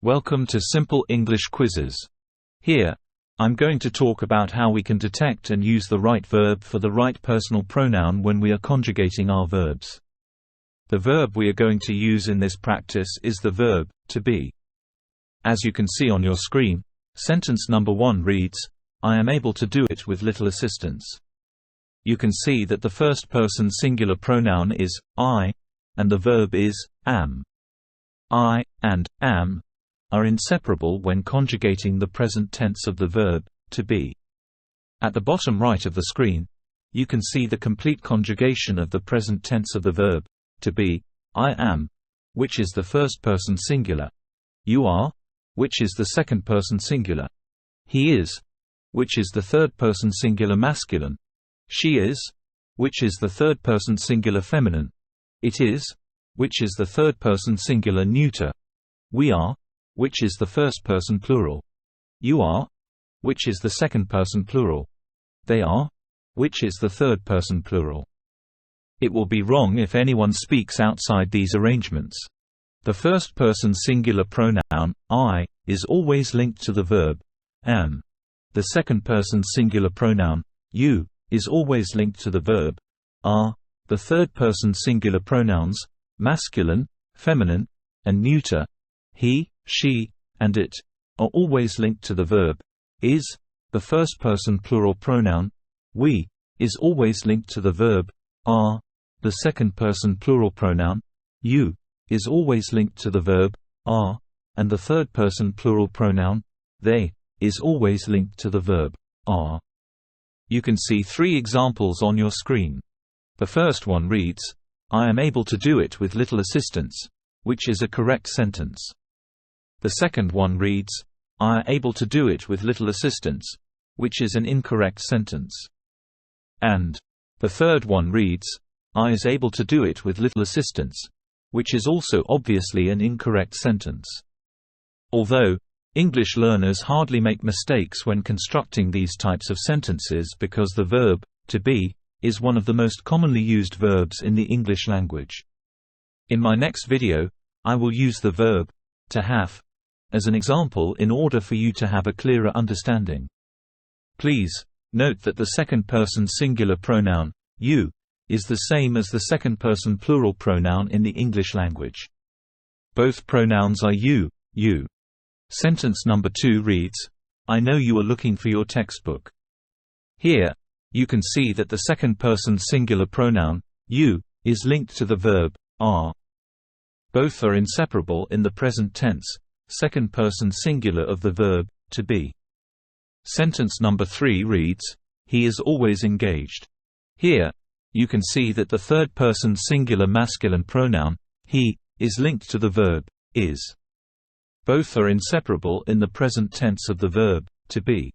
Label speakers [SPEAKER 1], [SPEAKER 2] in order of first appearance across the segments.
[SPEAKER 1] Welcome to Simple English Quizzes. Here, I'm going to talk about how we can detect and use the right verb for the right personal pronoun when we are conjugating our verbs. The verb we are going to use in this practice is the verb, to be. As you can see on your screen, sentence number 1 reads, I am able to do it with little assistance. You can see that the first person singular pronoun is I, and the verb is am. I and am are inseparable when conjugating the present tense of the verb, to be. At the bottom right of the screen, you can see the complete conjugation of the present tense of the verb, to be, I am, which is the first person singular, you are, which is the second person singular, he is, which is the third person singular masculine, she is, which is the third person singular feminine, it is, which is the third person singular neuter, we are, which is the first person plural, you are, which is the second person plural, they are, which is the third person plural. It will be wrong if anyone speaks outside these arrangements. The first person singular pronoun, I, is always linked to the verb, am. The second person singular pronoun, you, is always linked to the verb, are. The third person singular pronouns, masculine, feminine, and neuter, he, she, and it, are always linked to the verb, is. The first person plural pronoun, we, is always linked to the verb, are. The second person plural pronoun, you, is always linked to the verb, are, and the third person plural pronoun, they, is always linked to the verb, are. You can see 3 examples on your screen. The first one reads, I am able to do it with little assistance, which is a correct sentence. The second one reads, I am able to do it with little assistance, which is an incorrect sentence. And the third one reads, I is able to do it with little assistance, which is also obviously an incorrect sentence. Although, English learners hardly make mistakes when constructing these types of sentences because the verb, to be, is one of the most commonly used verbs in the English language. In my next video, I will use the verb, to have, as an example in order for you to have a clearer understanding. Please, note that the second person singular pronoun, you, is the same as the second person plural pronoun in the English language. Both pronouns are you. Sentence number 2 reads, I know you are looking for your textbook. Here, you can see that the second person singular pronoun, you, is linked to the verb, are. Both are inseparable in the present tense, second person singular of the verb, to be. Sentence number 3 reads, he is always engaged. Here, you can see that the third person singular masculine pronoun, he, is linked to the verb, is. Both are inseparable in the present tense of the verb, to be.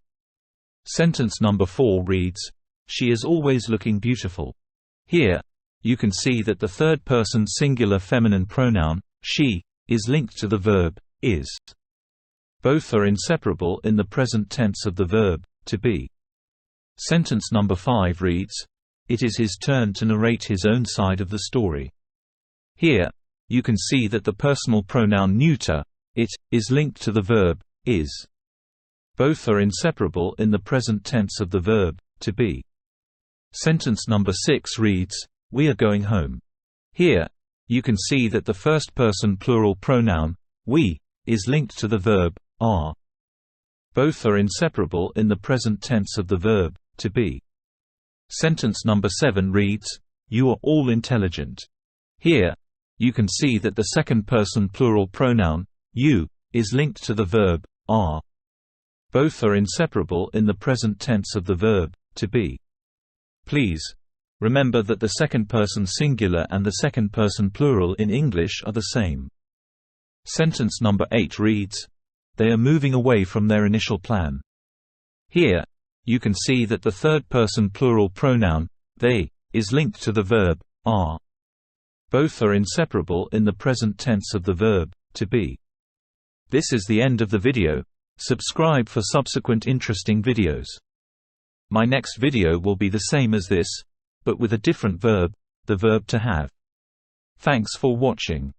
[SPEAKER 1] Sentence number 4 reads, she is always looking beautiful. Here, you can see that the third person singular feminine pronoun, she, is linked to the verb, is. Both are inseparable in the present tense of the verb, to be. Sentence number 5 reads, it is his turn to narrate his own side of the story. Here, you can see that the personal pronoun neuter, it, is linked to the verb, is. Both are inseparable in the present tense of the verb, to be. Sentence number 6 reads, we are going home. Here, you can see that the first person plural pronoun, we, is linked to the verb, are. Both are inseparable in the present tense of the verb, to be. Sentence number 7 reads, you are all intelligent. Here, you can see that the second person plural pronoun, you, is linked to the verb, are. Both are inseparable in the present tense of the verb, to be. Please, remember that the second person singular and the second person plural in English are the same. Sentence number 8 reads, they are moving away from their initial plan. Here, you can see that the third person plural pronoun, they, is linked to the verb, are. Both are inseparable in the present tense of the verb, to be. This is the end of the video. Subscribe for subsequent interesting videos. My next video will be the same as this, but with a different verb, the verb to have. Thanks for watching.